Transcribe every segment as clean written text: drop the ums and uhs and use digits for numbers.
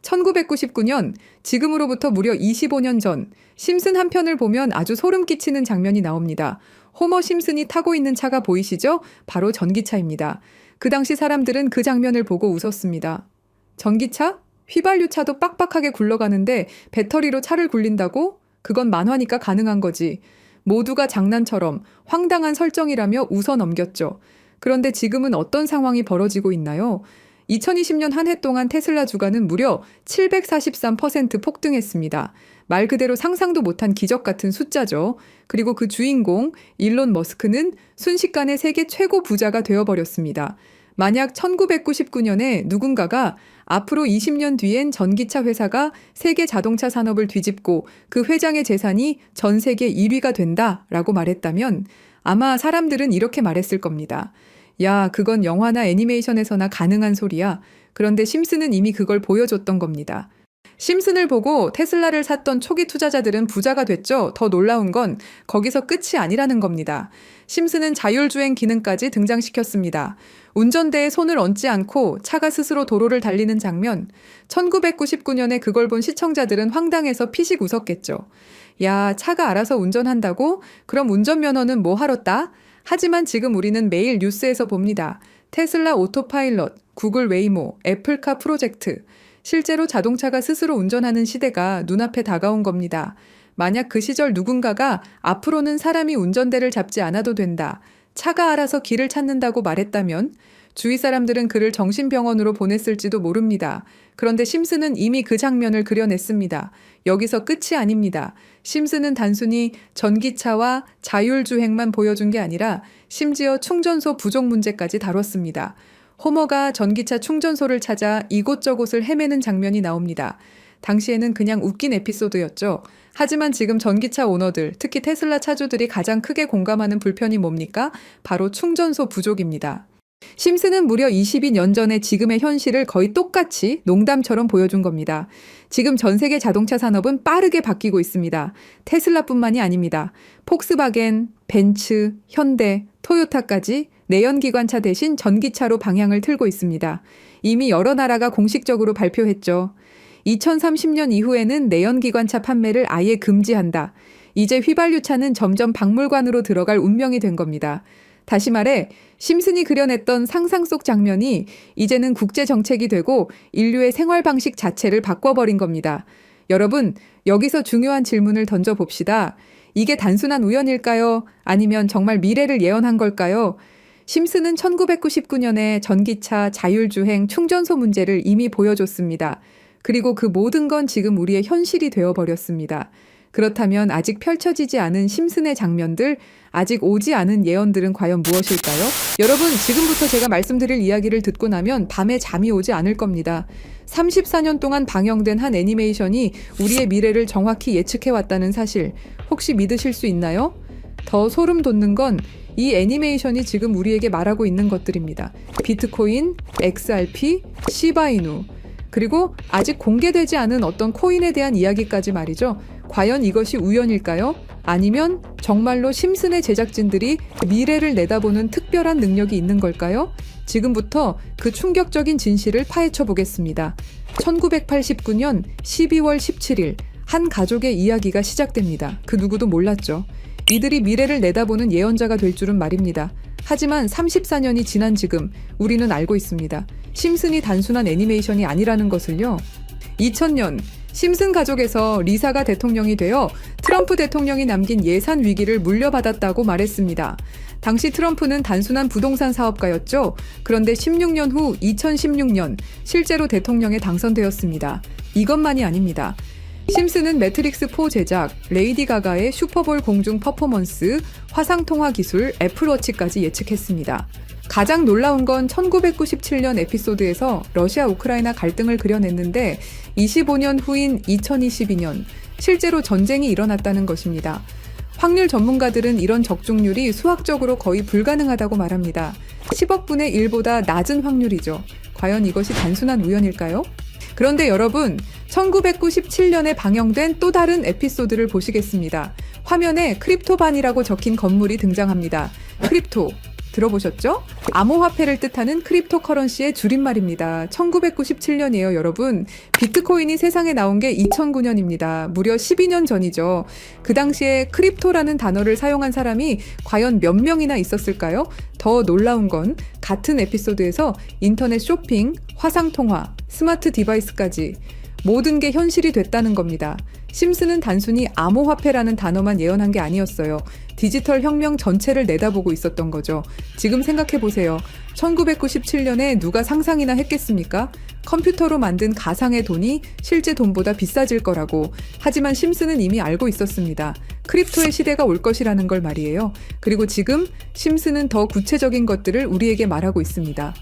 1999년, 지금으로부터 무려 25년 전, 심슨 한 편을 보면 아주 소름 끼치는 장면이 나옵니다. 호머 심슨이 타고 있는 차가 보이시죠? 바로 전기차입니다. 그 당시 사람들은 그 장면을 보고 웃었습니다. 전기차? 휘발유차도 빡빡하게 굴러가는데 배터리로 차를 굴린다고? 그건 만화니까 가능한 거지. 모두가 장난처럼 황당한 설정이라며 웃어 넘겼죠. 그런데 지금은 어떤 상황이 벌어지고 있나요? 2020년 한 해 동안 테슬라 주가는 무려 743% 폭등했습니다. 말 그대로 상상도 못한 기적 같은 숫자죠. 그리고 그 주인공 일론 머스크는 순식간에 세계 최고 부자가 되어버렸습니다. 만약 1999년에 누군가가 앞으로 20년 뒤엔 전기차 회사가 세계 자동차 산업을 뒤집고 그 회장의 재산이 전 세계 1위가 된다라고 말했다면 아마 사람들은 이렇게 말했을 겁니다. 야, 그건 영화나 애니메이션에서나 가능한 소리야. 그런데 심슨은 이미 그걸 보여줬던 겁니다. 심슨을 보고 테슬라를 샀던 초기 투자자들은 부자가 됐죠. 더 놀라운 건 거기서 끝이 아니라는 겁니다. 심슨은 자율주행 기능까지 등장시켰습니다. 운전대에 손을 얹지 않고 차가 스스로 도로를 달리는 장면. 1999년에 그걸 본 시청자들은 황당해서 피식 웃었겠죠. 야, 차가 알아서 운전한다고? 그럼 운전면허는 뭐 하러 따? 하지만 지금 우리는 매일 뉴스에서 봅니다. 테슬라 오토파일럿, 구글 웨이모, 애플카 프로젝트. 실제로 자동차가 스스로 운전하는 시대가 눈앞에 다가온 겁니다. 만약 그 시절 누군가가 앞으로는 사람이 운전대를 잡지 않아도 된다. 차가 알아서 길을 찾는다고 말했다면 주위 사람들은 그를 정신병원으로 보냈을지도 모릅니다. 그런데 심슨은 이미 그 장면을 그려냈습니다. 여기서 끝이 아닙니다. 심슨은 단순히 전기차와 자율주행만 보여준 게 아니라 심지어 충전소 부족 문제까지 다뤘습니다. 호머가 전기차 충전소를 찾아 이곳저곳을 헤매는 장면이 나옵니다. 당시에는 그냥 웃긴 에피소드였죠. 하지만 지금 전기차 오너들, 특히 테슬라 차주들이 가장 크게 공감하는 불편이 뭡니까? 바로 충전소 부족입니다. 심슨은 무려 22년 전에 지금의 현실을 거의 똑같이 농담처럼 보여준 겁니다. 지금 전 세계 자동차 산업은 빠르게 바뀌고 있습니다. 테슬라뿐만이 아닙니다. 폭스바겐, 벤츠, 현대, 토요타까지 내연기관차 대신 전기차로 방향을 틀고 있습니다. 이미 여러 나라가 공식적으로 발표했죠. 2030년 이후에는 내연기관차 판매를 아예 금지한다. 이제 휘발유차는 점점 박물관으로 들어갈 운명이 된 겁니다. 다시 말해 심슨이 그려냈던 상상 속 장면이 이제는 국제정책이 되고 인류의 생활 방식 자체를 바꿔버린 겁니다. 여러분, 여기서 중요한 질문을 던져봅시다. 이게 단순한 우연일까요? 아니면 정말 미래를 예언한 걸까요? 심슨은 1999년에 전기차, 자율주행, 충전소 문제를 이미 보여줬습니다. 그리고 그 모든 건 지금 우리의 현실이 되어버렸습니다. 그렇다면 아직 펼쳐지지 않은 심슨의 장면들, 아직 오지 않은 예언들은 과연 무엇일까요? 여러분, 지금부터 제가 말씀드릴 이야기를 듣고 나면 밤에 잠이 오지 않을 겁니다. 34년 동안 방영된 한 애니메이션이 우리의 미래를 정확히 예측해왔다는 사실, 혹시 믿으실 수 있나요? 더 소름 돋는 건 이 애니메이션이 지금 우리에게 말하고 있는 것들입니다. 비트코인, XRP, 시바이누, 그리고 아직 공개되지 않은 어떤 코인에 대한 이야기까지 말이죠. 과연 이것이 우연일까요? 아니면 정말로 심슨의 제작진들이 미래를 내다보는 특별한 능력이 있는 걸까요? 지금부터 그 충격적인 진실을 파헤쳐 보겠습니다. 1989년 12월 17일 한 가족의 이야기가 시작됩니다. 그 누구도 몰랐죠. 이들이 미래를 내다보는 예언자가 될 줄은 말입니다. 하지만 34년이 지난 지금 우리는 알고 있습니다. 심슨이 단순한 애니메이션이 아니라는 것을요. 2000년 심슨 가족에서 리사가 대통령이 되어 트럼프 대통령이 남긴 예산 위기를 물려받았다고 말했습니다. 당시 트럼프는 단순한 부동산 사업가였죠. 그런데 16년 후 2016년 실제로 대통령에 당선되었습니다. 이것만이 아닙니다. 심슨은 매트릭스4 제작, 레이디 가가의 슈퍼볼 공중 퍼포먼스, 화상통화 기술, 애플워치까지 예측했습니다. 가장 놀라운 건 1997년 에피소드에서 러시아 우크라이나 갈등을 그려냈는데 25년 후인 2022년 실제로 전쟁이 일어났다는 것입니다. 확률 전문가들은 이런 적중률이 수학적으로 거의 불가능하다고 말합니다. 10억 분의 1보다 낮은 확률이죠. 과연 이것이 단순한 우연일까요? 그런데 여러분, 1997년에 방영된 또 다른 에피소드를 보시겠습니다. 화면에 크립토반이라고 적힌 건물이 등장합니다. 크립토, 들어보셨죠? 암호화폐를 뜻하는 크립토커런시의 줄임말입니다. 1997년이에요, 여러분. 비트코인이 세상에 나온 게 2009년입니다. 무려 12년 전이죠. 그 당시에 크립토라는 단어를 사용한 사람이 과연 몇 명이나 있었을까요? 더 놀라운 건 같은 에피소드에서 인터넷 쇼핑, 화상통화, 스마트 디바이스까지 모든 게 현실이 됐다는 겁니다. 심슨은 단순히 암호화폐라는 단어만 예언한 게 아니었어요. 디지털 혁명 전체를 내다보고 있었던 거죠. 지금 생각해보세요. 1997년에 누가 상상이나 했겠습니까? 컴퓨터로 만든 가상의 돈이 실제 돈보다 비싸질 거라고. 하지만 심슨은 이미 알고 있었습니다. 크립토의 시대가 올 것이라는 걸 말이에요. 그리고 지금 심슨은 더 구체적인 것들을 우리에게 말하고 있습니다.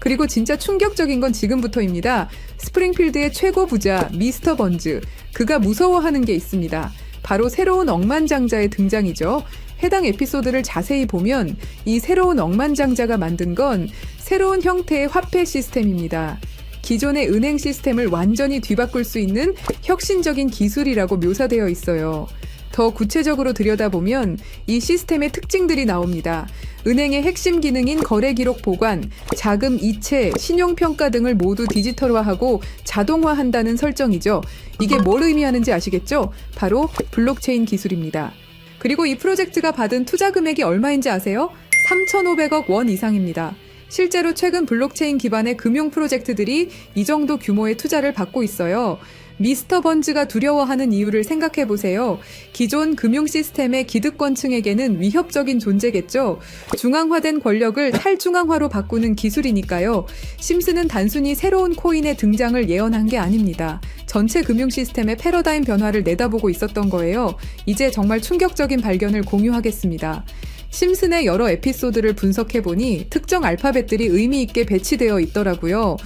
그리고 진짜 충격적인 건 지금부터입니다. 스프링필드의 최고 부자 미스터 번즈, 그가 무서워하는 게 있습니다. 바로 새로운 억만장자의 등장이죠. 해당 에피소드를 자세히 보면 이 새로운 억만장자가 만든 건 새로운 형태의 화폐 시스템입니다. 기존의 은행 시스템을 완전히 뒤바꿀 수 있는 혁신적인 기술이라고 묘사되어 있어요. 더 구체적으로 들여다보면 이 시스템의 특징들이 나옵니다. 은행의 핵심 기능인 거래 기록 보관, 자금 이체, 신용평가 등을 모두 디지털화하고 자동화한다는 설정이죠. 이게 뭘 의미하는지 아시겠죠? 바로 블록체인 기술입니다. 그리고 이 프로젝트가 받은 투자 금액이 얼마인지 아세요? 3,500억 원 이상입니다. 실제로 최근 블록체인 기반의 금융 프로젝트들이 이 정도 규모의 투자를 받고 있어요. 미스터 번즈가 두려워하는 이유를 생각해보세요. 기존 금융 시스템의 기득권층에게는 위협적인 존재겠죠. 중앙화된 권력을 탈중앙화로 바꾸는 기술이니까요. 심슨은 단순히 새로운 코인의 등장을 예언한 게 아닙니다. 전체 금융 시스템의 패러다임 변화를 내다보고 있었던 거예요. 이제 정말 충격적인 발견을 공유하겠습니다. 심슨의 여러 에피소드를 분석해보니 특정 알파벳들이 의미 있게 배치되어 있더라고요.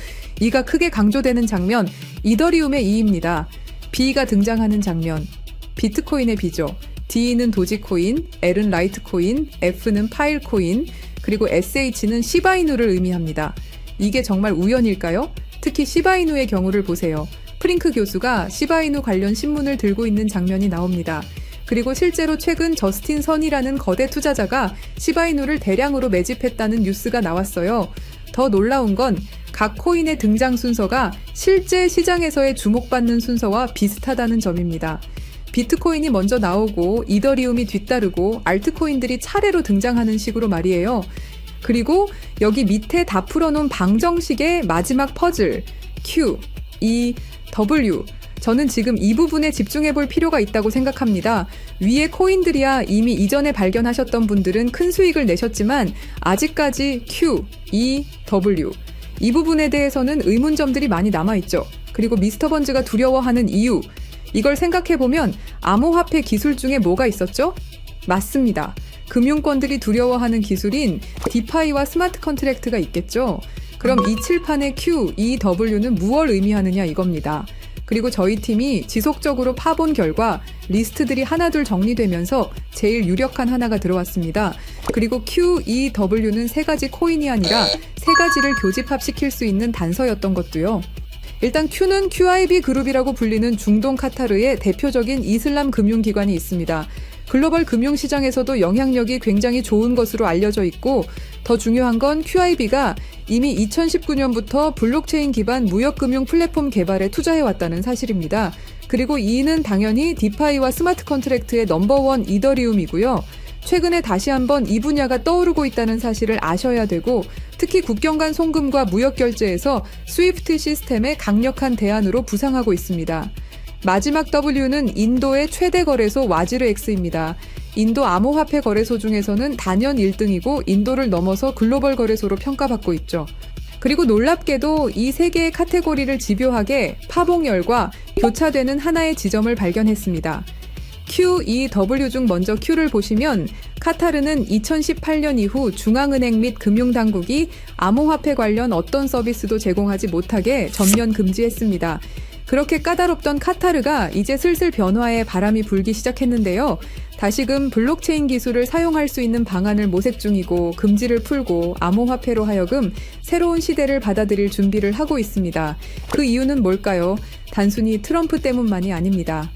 이가 크게 강조되는 장면, 이더리움의 E입니다. B가 등장하는 장면, 비트코인의 B죠. D는 도지코인, L은 라이트코인, F는 파일코인, 그리고 SH는 시바이누를 의미합니다. 이게 정말 우연일까요? 특히 시바이누의 경우를 보세요. 프링크 교수가 시바이누 관련 신문을 들고 있는 장면이 나옵니다. 그리고 실제로 최근 저스틴 선이라는 거대 투자자가 시바이누를 대량으로 매집했다는 뉴스가 나왔어요. 더 놀라운 건 각 코인의 등장 순서가 실제 시장에서의 주목받는 순서와 비슷하다는 점입니다. 비트코인이 먼저 나오고 이더리움이 뒤따르고 알트코인들이 차례로 등장하는 식으로 말이에요. 그리고 여기 밑에 다 풀어놓은 방정식의 마지막 퍼즐 Q, E, W, 저는 지금 이 부분에 집중해 볼 필요가 있다고 생각합니다. 위에 코인들이야 이미 이전에 발견하셨던 분들은 큰 수익을 내셨지만 아직까지 Q, E, W 이 부분에 대해서는 의문점들이 많이 남아있죠. 그리고 미스터 번즈가 두려워하는 이유, 이걸 생각해보면 암호화폐 기술 중에 뭐가 있었죠? 맞습니다. 금융권들이 두려워하는 기술인 디파이와 스마트 컨트랙트가 있겠죠. 그럼 이 칠판의 Q, E, W는 무엇을 의미하느냐 이겁니다. 그리고 저희 팀이 지속적으로 파본 결과 리스트들이 하나둘 정리되면서 제일 유력한 하나가 들어왔습니다. 그리고 Q, E, W는 세 가지 코인이 아니라 세 가지를 교집합시킬 수 있는 단서였던 것도요. 일단 Q는 QIB 그룹이라고 불리는 중동 카타르의 대표적인 이슬람 금융기관이 있습니다. 글로벌 금융시장에서도 영향력이 굉장히 좋은 것으로 알려져 있고 더 중요한 건 QIB가 이미 2019년부터 블록체인 기반 무역금융 플랫폼 개발에 투자해왔다는 사실입니다. 그리고 E는 당연히 디파이와 스마트 컨트랙트의 넘버원 이더리움이고요. 최근에 다시 한번 이 분야가 떠오르고 있다는 사실을 아셔야 되고 특히 국경 간 송금과 무역 결제에서 스위프트 시스템의 강력한 대안으로 부상하고 있습니다. 마지막 W는 인도의 최대 거래소 와지르X입니다. 인도 암호화폐 거래소 중에서는 단연 1등이고 인도를 넘어서 글로벌 거래소로 평가받고 있죠. 그리고 놀랍게도 이 세 개의 카테고리를 집요하게 파봉열과 교차되는 하나의 지점을 발견했습니다. Q, E, W 중 먼저 Q를 보시면 카타르는 2018년 이후 중앙은행 및 금융당국이 암호화폐 관련 어떤 서비스도 제공하지 못하게 전면 금지했습니다. 그렇게 까다롭던 카타르가 이제 슬슬 변화의 바람이 불기 시작했는데요. 다시금 블록체인 기술을 사용할 수 있는 방안을 모색 중이고 금지를 풀고 암호화폐로 하여금 새로운 시대를 받아들일 준비를 하고 있습니다. 그 이유는 뭘까요? 단순히 트럼프 때문만이 아닙니다.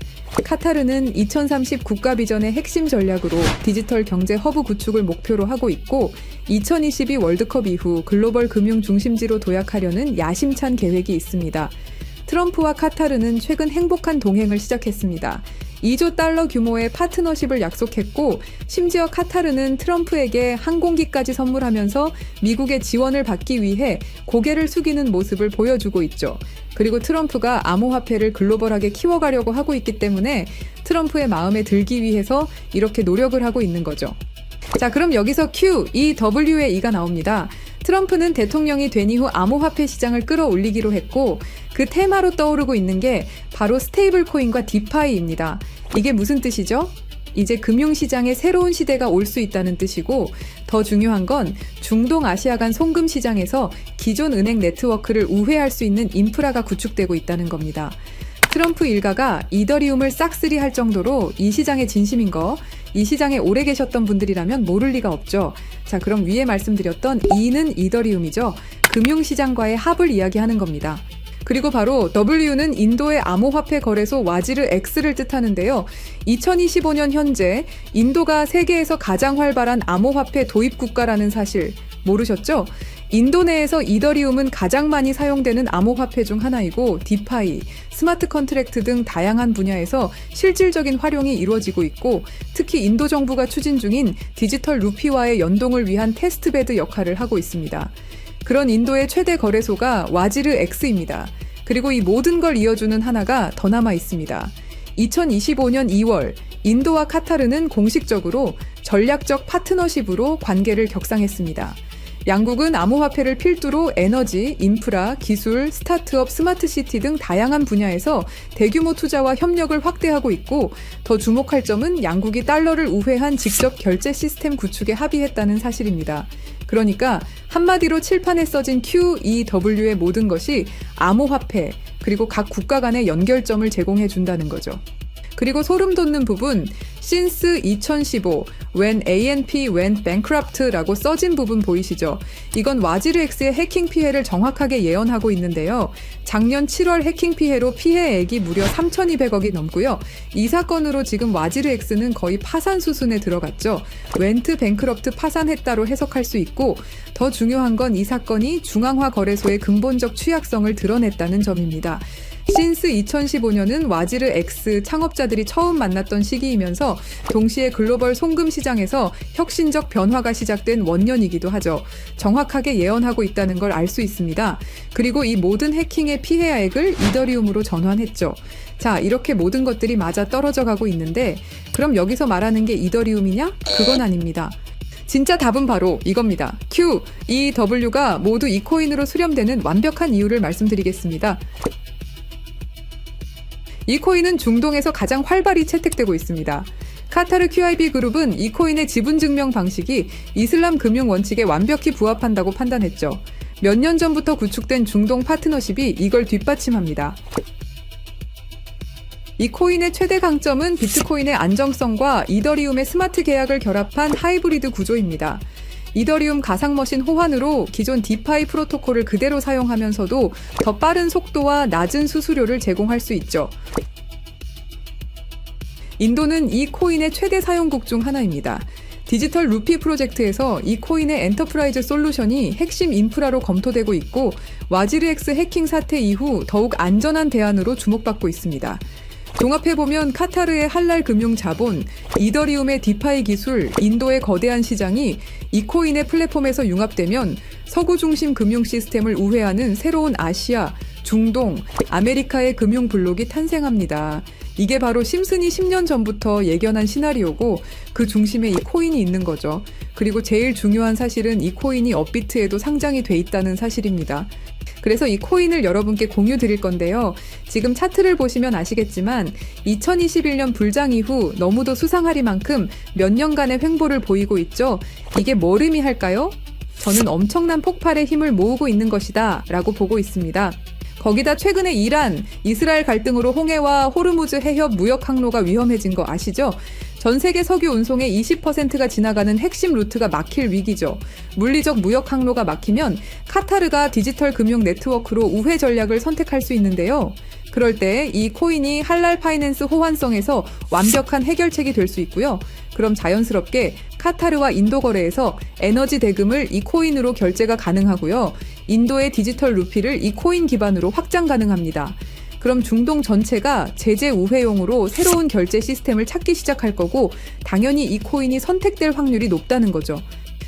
카타르는 2030 국가 비전의 핵심 전략으로 디지털 경제 허브 구축을 목표로 하고 있고 2022 월드컵 이후 글로벌 금융 중심지로 도약하려는 야심찬 계획이 있습니다. 트럼프와 카타르는 최근 행복한 동행을 시작했습니다. 2조 달러 규모의 파트너십을 약속했고 심지어 카타르는 트럼프에게 항공기까지 선물하면서 미국의 지원을 받기 위해 고개를 숙이는 모습을 보여주고 있죠. 그리고 트럼프가 암호화폐를 글로벌하게 키워가려고 하고 있기 때문에 트럼프의 마음에 들기 위해서 이렇게 노력을 하고 있는 거죠. 자, 그럼 여기서 Q, E, W의 E가 나옵니다. 트럼프는 대통령이 된 이후 암호화폐 시장을 끌어올리기로 했고 그 테마로 떠오르고 있는 게 바로 스테이블 코인과 디파이입니다. 이게 무슨 뜻이죠? 이제 금융시장에 새로운 시대가 올 수 있다는 뜻이고 더 중요한 건 중동 아시아 간 송금 시장에서 기존 은행 네트워크를 우회할 수 있는 인프라가 구축되고 있다는 겁니다. 트럼프 일가가 이더리움을 싹쓸이 할 정도로 이 시장에 진심인 거, 이 시장에 오래 계셨던 분들이라면 모를 리가 없죠. 자, 그럼 위에 말씀드렸던 E는 이더리움이죠. 금융시장과의 합을 이야기하는 겁니다. 그리고 바로 W는 인도의 암호화폐 거래소 와지르 X를 뜻하는데요. 2025년 현재 인도가 세계에서 가장 활발한 암호화폐 도입 국가라는 사실 모르셨죠? 인도 내에서 이더리움은 가장 많이 사용되는 암호화폐 중 하나이고 디파이, 스마트 컨트랙트 등 다양한 분야에서 실질적인 활용이 이루어지고 있고 특히 인도 정부가 추진 중인 디지털 루피와의 연동을 위한 테스트베드 역할을 하고 있습니다. 그런 인도의 최대 거래소가 와지르 X입니다. 그리고 이 모든 걸 이어주는 하나가 더 남아 있습니다. 2025년 2월 인도와 카타르는 공식적으로 전략적 파트너십으로 관계를 격상했습니다. 양국은 암호화폐를 필두로 에너지, 인프라, 기술, 스타트업, 스마트시티 등 다양한 분야에서 대규모 투자와 협력을 확대하고 있고 더 주목할 점은 양국이 달러를 우회한 직접 결제 시스템 구축에 합의했다는 사실입니다. 그러니까 한마디로 칠판에 써진 QEW의 모든 것이 암호화폐 그리고 각 국가 간의 연결점을 제공해 준다는 거죠. 그리고 소름 돋는 부분, since 2015, when ANP went bankrupt라고 써진 부분 보이시죠? 이건 와지르 X의 해킹 피해를 정확하게 예언하고 있는데요. 작년 7월 해킹 피해로 피해액이 무려 3,200억이 넘고요. 이 사건으로 지금 와지르 X는 거의 파산 수순에 들어갔죠. went bankrupt 파산했다로 해석할 수 있고 더 중요한 건 이 사건이 중앙화 거래소의 근본적 취약성을 드러냈다는 점입니다. since 2015년은 와지르 X 창업자들이 처음 만났던 시기이면서 동시에 글로벌 송금 시장에서 혁신적 변화가 시작된 원년이기도 하죠. 정확하게 예언하고 있다는 걸 알 수 있습니다. 그리고 이 모든 해킹의 피해액을 이더리움으로 전환했죠. 자, 이렇게 모든 것들이 맞아 떨어져 가고 있는데 그럼 여기서 말하는 게 이더리움이냐? 그건 아닙니다. 진짜 답은 바로 이겁니다. Q, E, W가 모두 이 코인으로 수렴되는 완벽한 이유를 말씀드리겠습니다. 이 코인은 중동에서 가장 활발히 채택되고 있습니다. 카타르 QIB 그룹은 이 코인의 지분 증명 방식이 이슬람 금융 원칙에 완벽히 부합한다고 판단했죠. 몇 년 전부터 구축된 중동 파트너십이 이걸 뒷받침합니다. 이 코인의 최대 강점은 비트코인의 안정성과 이더리움의 스마트 계약을 결합한 하이브리드 구조입니다. 이더리움 가상머신 호환으로 기존 디파이 프로토콜을 그대로 사용하면서도 더 빠른 속도와 낮은 수수료를 제공할 수 있죠. 인도는 이 코인의 최대 사용국 중 하나입니다. 디지털 루피 프로젝트에서 이 코인의 엔터프라이즈 솔루션이 핵심 인프라로 검토되고 있고 와지르 X 해킹 사태 이후 더욱 안전한 대안으로 주목받고 있습니다. 종합해보면 카타르의 할랄 금융 자본, 이더리움의 디파이 기술, 인도의 거대한 시장이 이 코인의 플랫폼에서 융합되면 서구 중심 금융 시스템을 우회하는 새로운 아시아, 중동, 아메리카의 금융 블록이 탄생합니다. 이게 바로 심슨이 10년 전부터 예견한 시나리오고 그 중심에 이 코인이 있는 거죠. 그리고 제일 중요한 사실은 이 코인이 업비트에도 상장이 돼 있다는 사실입니다. 그래서 이 코인을 여러분께 공유 드릴 건데요. 지금 차트를 보시면 아시겠지만 2021년 불장 이후 너무도 수상하리만큼 몇 년간의 횡보를 보이고 있죠. 이게 뭘 의미할까요? 저는 엄청난 폭발의 힘을 모으고 있는 것이다 라고 보고 있습니다. 거기다 최근에 이란, 이스라엘 갈등으로 홍해와 호르무즈 해협 무역 항로가 위험해진 거 아시죠? 전 세계 석유 운송의 20%가 지나가는 핵심 루트가 막힐 위기죠. 물리적 무역 항로가 막히면 카타르가 디지털 금융 네트워크로 우회 전략을 선택할 수 있는데요. 그럴 때 이 코인이 할랄 파이낸스 호환성에서 완벽한 해결책이 될 수 있고요. 그럼 자연스럽게 카타르와 인도 거래에서 에너지 대금을 이 코인으로 결제가 가능하고요. 인도의 디지털 루피를 이 코인 기반으로 확장 가능합니다. 그럼 중동 전체가 제재 우회용으로 새로운 결제 시스템을 찾기 시작할 거고 당연히 이 코인이 선택될 확률이 높다는 거죠.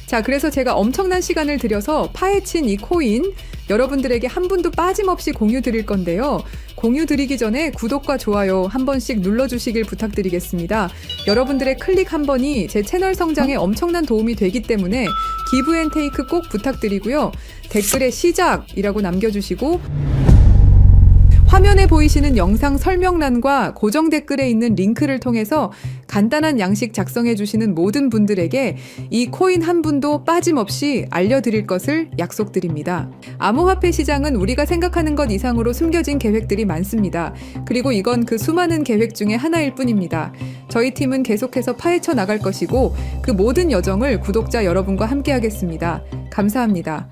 자, 그래서 제가 엄청난 시간을 들여서 파헤친 이 코인 여러분들에게 한 분도 빠짐없이 공유 드릴 건데요. 공유 드리기 전에 구독과 좋아요 한 번씩 눌러주시길 부탁드리겠습니다. 여러분들의 클릭 한 번이 제 채널 성장에 엄청난 도움이 되기 때문에 기브앤테이크 꼭 부탁드리고요. 댓글에 시작이라고 남겨주시고 화면에 보이시는 영상 설명란과 고정 댓글에 있는 링크를 통해서 간단한 양식 작성해 주시는 모든 분들에게 이 코인 한 분도 빠짐없이 알려드릴 것을 약속드립니다. 암호화폐 시장은 우리가 생각하는 것 이상으로 숨겨진 계획들이 많습니다. 그리고 이건 그 수많은 계획 중에 하나일 뿐입니다. 저희 팀은 계속해서 파헤쳐 나갈 것이고 그 모든 여정을 구독자 여러분과 함께 하겠습니다. 감사합니다.